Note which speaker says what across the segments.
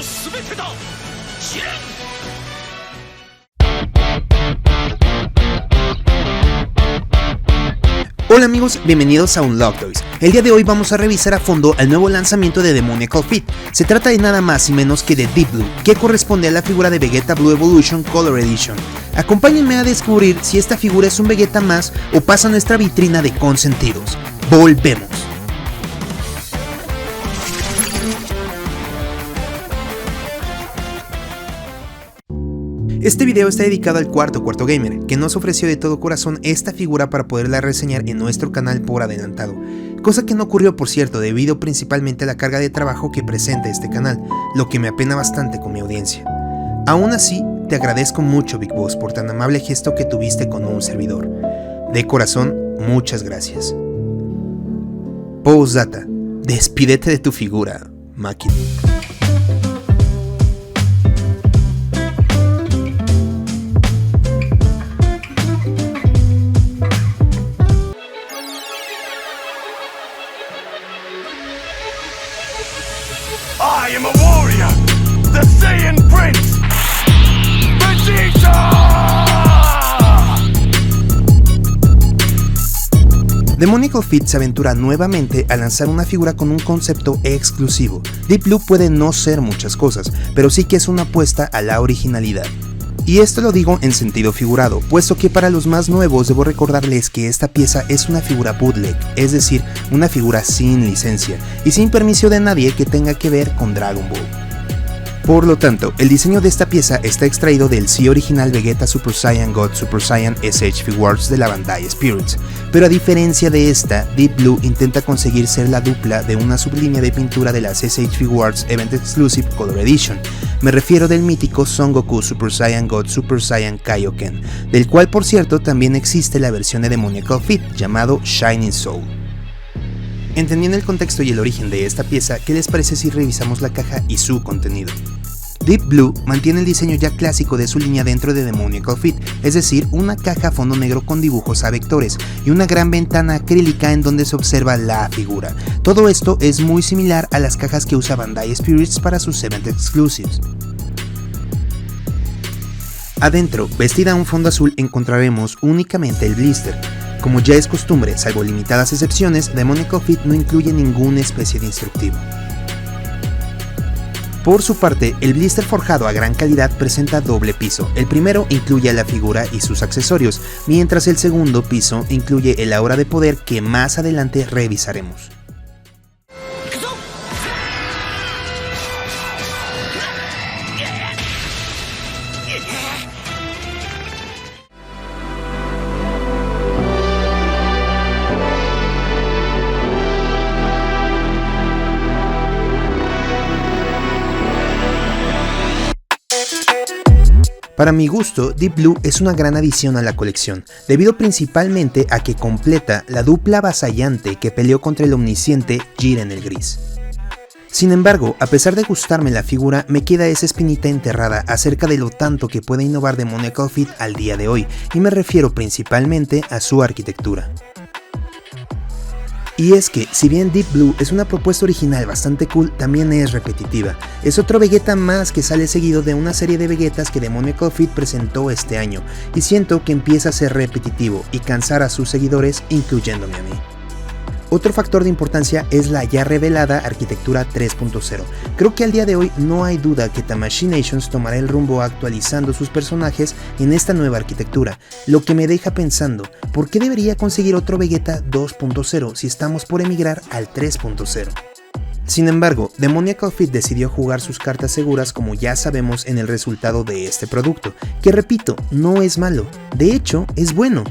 Speaker 1: 全てだ試練。
Speaker 2: Hola amigos, bienvenidos a Unlock Toys. El día de hoy vamos a revisar a fondo el nuevo lanzamiento de Demoniacal Feet. Se trata de nada más y menos que de Deep Blue, que corresponde a la figura de Vegeta Blue Evolution Color Edition. Acompáñenme a descubrir si esta figura es un Vegeta más o pasa a nuestra vitrina de consentidos. Volvemos. Este video está dedicado al Cuarto Gamer, que nos ofreció de todo corazón esta figura para poderla reseñar en nuestro canal por adelantado, cosa que no ocurrió por cierto debido principalmente a la carga de trabajo que presenta este canal, lo que me apena bastante con mi audiencia. Aún así, te agradezco mucho Big Boss por tan amable gesto que tuviste con un servidor. De corazón, muchas gracias. Postdata, despídete de tu figura, máquina.
Speaker 1: I am a warrior, the Saiyan Prince, Vegeta!
Speaker 2: Demoniacal Feet se aventura nuevamente a lanzar una figura con un concepto exclusivo. Deep Blue puede no ser muchas cosas, pero sí que es una apuesta a la originalidad. Y esto lo digo en sentido figurado, puesto que para los más nuevos debo recordarles que esta pieza es una figura bootleg, es decir, una figura sin licencia y sin permiso de nadie que tenga que ver con Dragon Ball. Por lo tanto, el diseño de esta pieza está extraído del sí original Vegeta Super Saiyan God Super Saiyan SH Figuarts de la Bandai Spirits, pero a diferencia de esta, Deep Blue intenta conseguir ser la dupla de una sublínea de pintura de las SH Figuarts Event Exclusive Color Edition. Me refiero del mítico Son Goku Super Saiyan God Super Saiyan Kaioken, del cual por cierto también existe la versión de Demoniacal Feet llamado Shining Soul. Entendiendo el contexto y el origen de esta pieza, ¿qué les parece si revisamos la caja y su contenido? Deep Blue mantiene el diseño ya clásico de su línea dentro de Demoniacal Feet, es decir, una caja a fondo negro con dibujos a vectores y una gran ventana acrílica en donde se observa la figura. Todo esto es muy similar a las cajas que usa Bandai Spirits para sus Event Exclusives. Adentro, vestida a un fondo azul, encontraremos únicamente el blister. Como ya es costumbre, salvo limitadas excepciones, Demoniacal Feet no incluye ninguna especie de instructivo. Por su parte, el blister forjado a gran calidad presenta doble piso. El primero incluye a la figura y sus accesorios, mientras el segundo piso incluye el aura de poder que más adelante revisaremos. Para mi gusto, Deep Blue es una gran adición a la colección, debido principalmente a que completa la dupla avasallante que peleó contra el omnisciente Jiren el Gris. Sin embargo, a pesar de gustarme la figura, me queda esa espinita enterrada acerca de lo tanto que puede innovar Demoniacal Feet al día de hoy, y me refiero principalmente a su arquitectura. Y es que, si bien Deep Blue es una propuesta original bastante cool, también es repetitiva. Es otro Vegeta más que sale seguido de una serie de Vegetas que Demoniacal Feet presentó este año, y siento que empieza a ser repetitivo y cansar a sus seguidores, incluyéndome a mí. Otro factor de importancia es la ya revelada arquitectura 3.0. Creo que al día de hoy no hay duda que Tamashii Nations tomará el rumbo actualizando sus personajes en esta nueva arquitectura, lo que me deja pensando, ¿por qué debería conseguir otro Vegeta 2.0 si estamos por emigrar al 3.0? Sin embargo, Demoniacal Feet decidió jugar sus cartas seguras como ya sabemos en el resultado de este producto, que repito, no es malo, de hecho es bueno.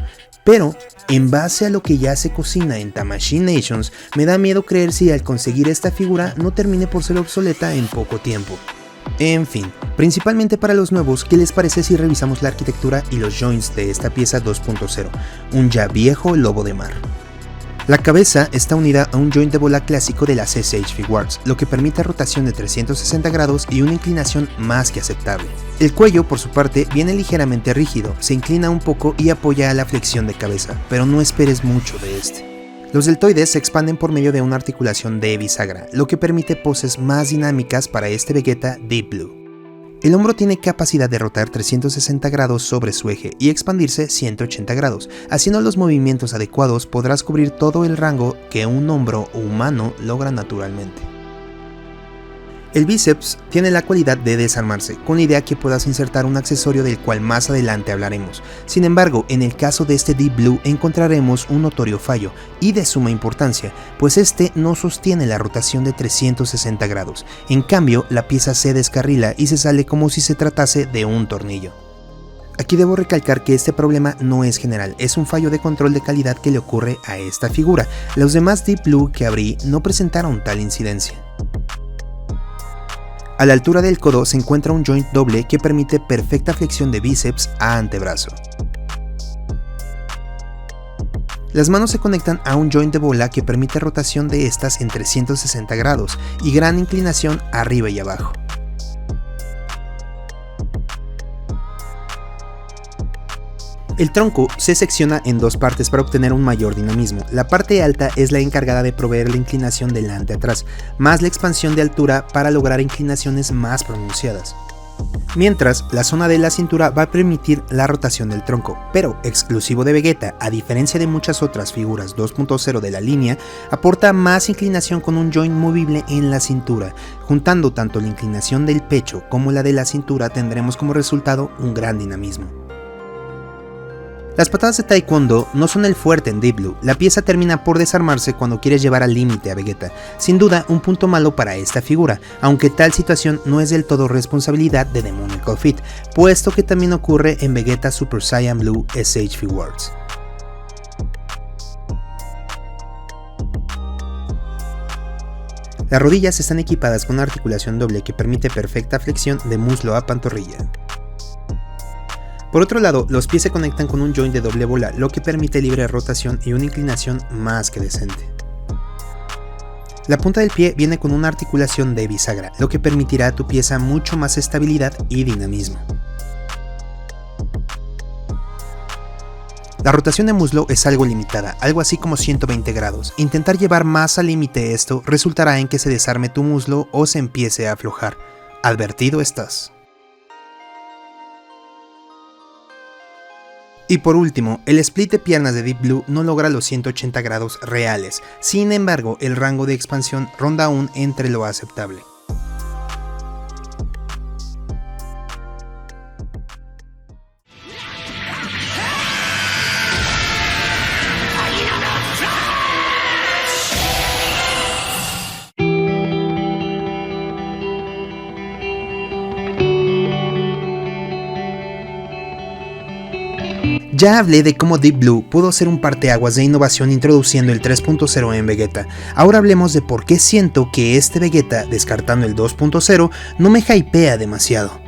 Speaker 2: Pero, en base a lo que ya se cocina en Tamashii Nations, me da miedo creer si al conseguir esta figura no termine por ser obsoleta en poco tiempo. En fin, principalmente para los nuevos, ¿qué les parece si revisamos la arquitectura y los joints de esta pieza 2.0? Un ya viejo lobo de mar. La cabeza está unida a un joint de bola clásico de las SH Figuarts, lo que permite rotación de 360 grados y una inclinación más que aceptable. El cuello, por su parte, viene ligeramente rígido, se inclina un poco y apoya a la flexión de cabeza, pero no esperes mucho de este. Los deltoides se expanden por medio de una articulación de bisagra, lo que permite poses más dinámicas para este Vegeta Deep Blue. El hombro tiene capacidad de rotar 360 grados sobre su eje y expandirse 180 grados. Haciendo los movimientos adecuados podrás cubrir todo el rango que un hombro humano logra naturalmente. El bíceps tiene la cualidad de desarmarse, con la idea que puedas insertar un accesorio del cual más adelante hablaremos. Sin embargo, en el caso de este Deep Blue encontraremos un notorio fallo, y de suma importancia, pues este no sostiene la rotación de 360 grados. En cambio, la pieza se descarrila y se sale como si se tratase de un tornillo. Aquí debo recalcar que este problema no es general, es un fallo de control de calidad que le ocurre a esta figura. Los demás Deep Blue que abrí no presentaron tal incidencia. A la altura del codo se encuentra un joint doble que permite perfecta flexión de bíceps a antebrazo. Las manos se conectan a un joint de bola que permite rotación de estas en 360 grados y gran inclinación arriba y abajo. El tronco se secciona en dos partes para obtener un mayor dinamismo. La parte alta es la encargada de proveer la inclinación delante atrás, más la expansión de altura para lograr inclinaciones más pronunciadas. Mientras, la zona de la cintura va a permitir la rotación del tronco, pero exclusivo de Vegeta, a diferencia de muchas otras figuras 2.0 de la línea, aporta más inclinación con un joint movible en la cintura. Juntando tanto la inclinación del pecho como la de la cintura tendremos como resultado un gran dinamismo. Las patadas de Taekwondo no son el fuerte en Deep Blue, la pieza termina por desarmarse cuando quieres llevar al límite a Vegeta, sin duda un punto malo para esta figura, aunque tal situación no es del todo responsabilidad de Demonical Fit, puesto que también ocurre en Vegeta Super Saiyan Blue SH Figures. Las rodillas están equipadas con una articulación doble que permite perfecta flexión de muslo a pantorrilla. Por otro lado, los pies se conectan con un joint de doble bola, lo que permite libre rotación y una inclinación más que decente. La punta del pie viene con una articulación de bisagra, lo que permitirá a tu pieza mucho más estabilidad y dinamismo. La rotación de muslo es algo limitada, algo así como 120 grados. Intentar llevar más al límite esto resultará en que se desarme tu muslo o se empiece a aflojar. Advertido estás. Y por último, el split de piernas de Deep Blue no logra los 180 grados reales, sin embargo el rango de expansión ronda aún entre lo aceptable. Ya hablé de cómo Deep Blue pudo ser un parteaguas de innovación introduciendo el 3.0 en Vegeta. Ahora hablemos de por qué siento que este Vegeta, descartando el 2.0, no me hypea demasiado.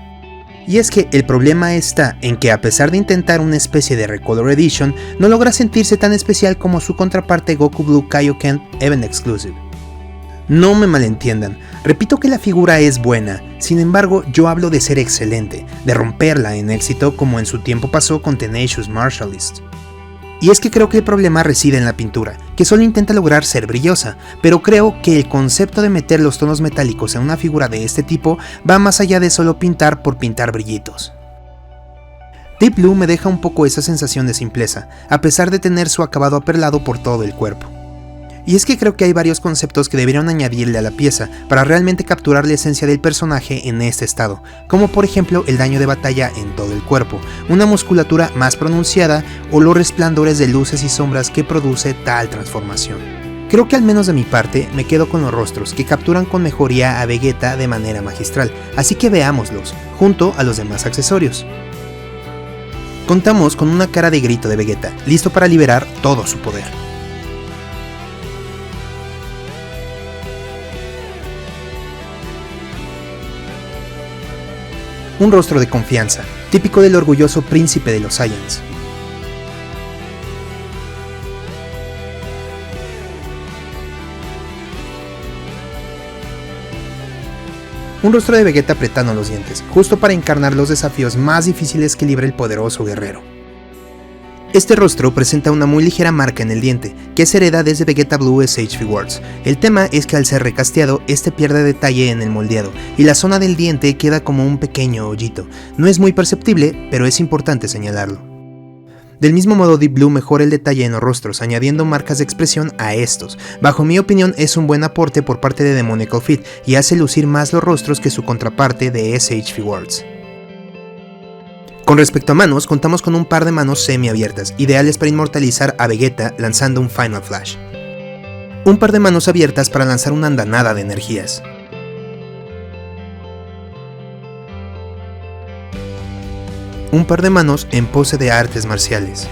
Speaker 2: Y es que el problema está en que a pesar de intentar una especie de Recolor Edition, no logra sentirse tan especial como su contraparte Goku Blue Kaioken Event Exclusive. No me malentiendan, repito que la figura es buena, sin embargo yo hablo de ser excelente, de romperla en éxito como en su tiempo pasó con Tenacious Martialist. Y es que creo que el problema reside en la pintura, que solo intenta lograr ser brillosa, pero creo que el concepto de meter los tonos metálicos en una figura de este tipo va más allá de solo pintar por pintar brillitos. Deep Blue me deja un poco esa sensación de simpleza, a pesar de tener su acabado aperlado por todo el cuerpo. Y es que creo que hay varios conceptos que deberían añadirle a la pieza para realmente capturar la esencia del personaje en este estado, como por ejemplo el daño de batalla en todo el cuerpo, una musculatura más pronunciada o los resplandores de luces y sombras que produce tal transformación. Creo que al menos de mi parte me quedo con los rostros que capturan con mejoría a Vegeta de manera magistral, así que veámoslos, junto a los demás accesorios. Contamos con una cara de grito de Vegeta, listo para liberar todo su poder. Un rostro de confianza, típico del orgulloso príncipe de los Saiyans. Un rostro de Vegeta apretando los dientes, justo para encarnar los desafíos más difíciles que libra el poderoso guerrero. Este rostro presenta una muy ligera marca en el diente, que se hereda desde Vegeta Blue SH Figuarts. El tema es que al ser recasteado, este pierde detalle en el moldeado, y la zona del diente queda como un pequeño hoyito. No es muy perceptible, pero es importante señalarlo. Del mismo modo, Deep Blue mejora el detalle en los rostros, añadiendo marcas de expresión a estos. Bajo mi opinión, es un buen aporte por parte de Demonical Fit, y hace lucir más los rostros que su contraparte de SH Figuarts. Con respecto a manos, contamos con un par de manos semiabiertas, ideales para inmortalizar a Vegeta lanzando un Final Flash. Un par de manos abiertas para lanzar una andanada de energías. Un par de manos en pose de artes marciales.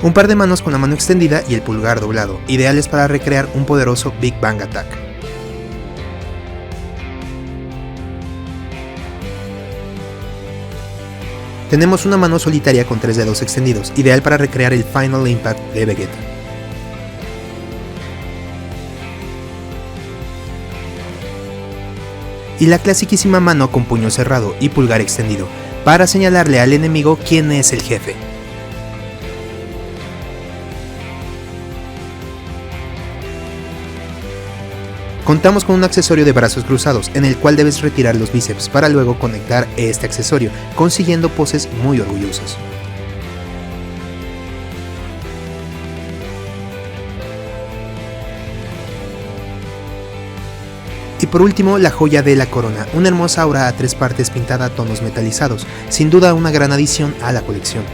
Speaker 2: Un par de manos con la mano extendida y el pulgar doblado, ideales para recrear un poderoso Big Bang Attack. Tenemos una mano solitaria con 3 dedos extendidos, ideal para recrear el Final Impact de Vegeta. Y la clasiquísima mano con puño cerrado y pulgar extendido, para señalarle al enemigo quién es el jefe. Contamos con un accesorio de brazos cruzados, en el cual debes retirar los bíceps para luego conectar este accesorio, consiguiendo poses muy orgullosas. Y por último, la joya de la corona, una hermosa aura a 3 partes pintada a tonos metalizados, sin duda una gran adición a la colección.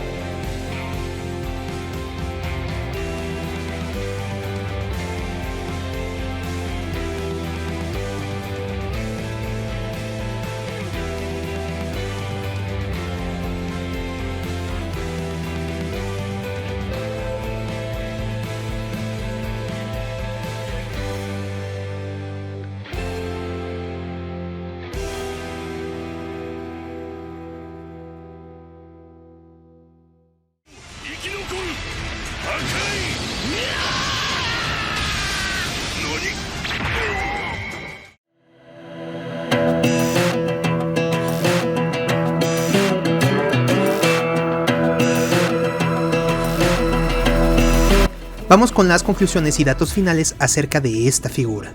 Speaker 2: Vamos con las conclusiones y datos finales acerca de esta figura.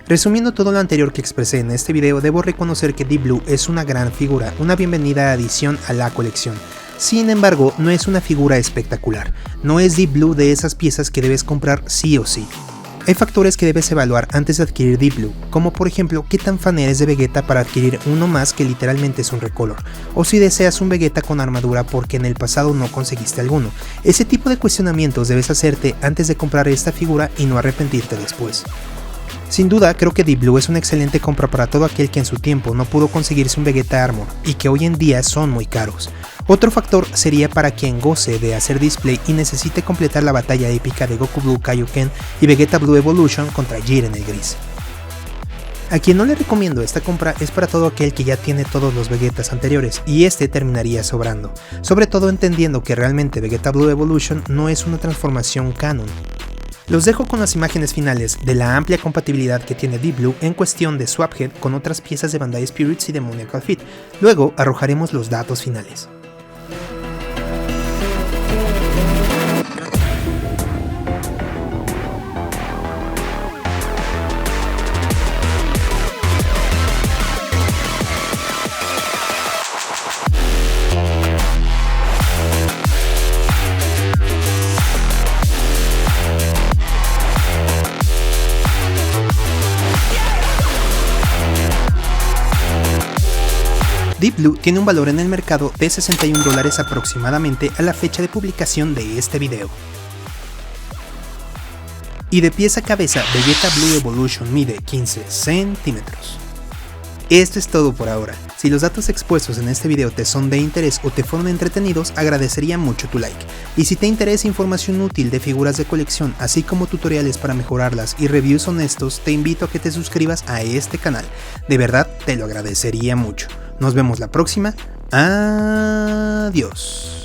Speaker 2: Resumiendo todo lo anterior que expresé en este video, debo reconocer que Deep Blue es una gran figura, una bienvenida adición a la colección. Sin embargo, no es una figura espectacular, no es Deep Blue de esas piezas que debes comprar sí o sí. Hay factores que debes evaluar antes de adquirir Deep Blue, como por ejemplo qué tan fan eres de Vegeta para adquirir uno más que literalmente es un recolor, o si deseas un Vegeta con armadura porque en el pasado no conseguiste alguno. Ese tipo de cuestionamientos debes hacerte antes de comprar esta figura y no arrepentirte después. Sin duda, creo que Deep Blue es una excelente compra para todo aquel que en su tiempo no pudo conseguirse un Vegeta Armor y que hoy en día son muy caros. Otro factor sería para quien goce de hacer display y necesite completar la batalla épica de Goku Blue Kaioken y Vegeta Blue Evolution contra Jiren el Gris. A quien no le recomiendo esta compra es para todo aquel que ya tiene todos los Vegetas anteriores y este terminaría sobrando, sobre todo entendiendo que realmente Vegeta Blue Evolution no es una transformación canon. Los dejo con las imágenes finales de la amplia compatibilidad que tiene Deep Blue en cuestión de Swaphead con otras piezas de Bandai Spirits y Demonical Fit, luego arrojaremos los datos finales. Deep Blue tiene un valor en el mercado de $61 aproximadamente a la fecha de publicación de este video. Y de pies a cabeza, Vegeta Blue Evolution mide 15 centímetros. Esto es todo por ahora. Si los datos expuestos en este video te son de interés o te fueron entretenidos, agradecería mucho tu like. Y si te interesa información útil de figuras de colección, así como tutoriales para mejorarlas y reviews honestos, te invito a que te suscribas a este canal. De verdad, te lo agradecería mucho. Nos vemos la próxima. Adiós.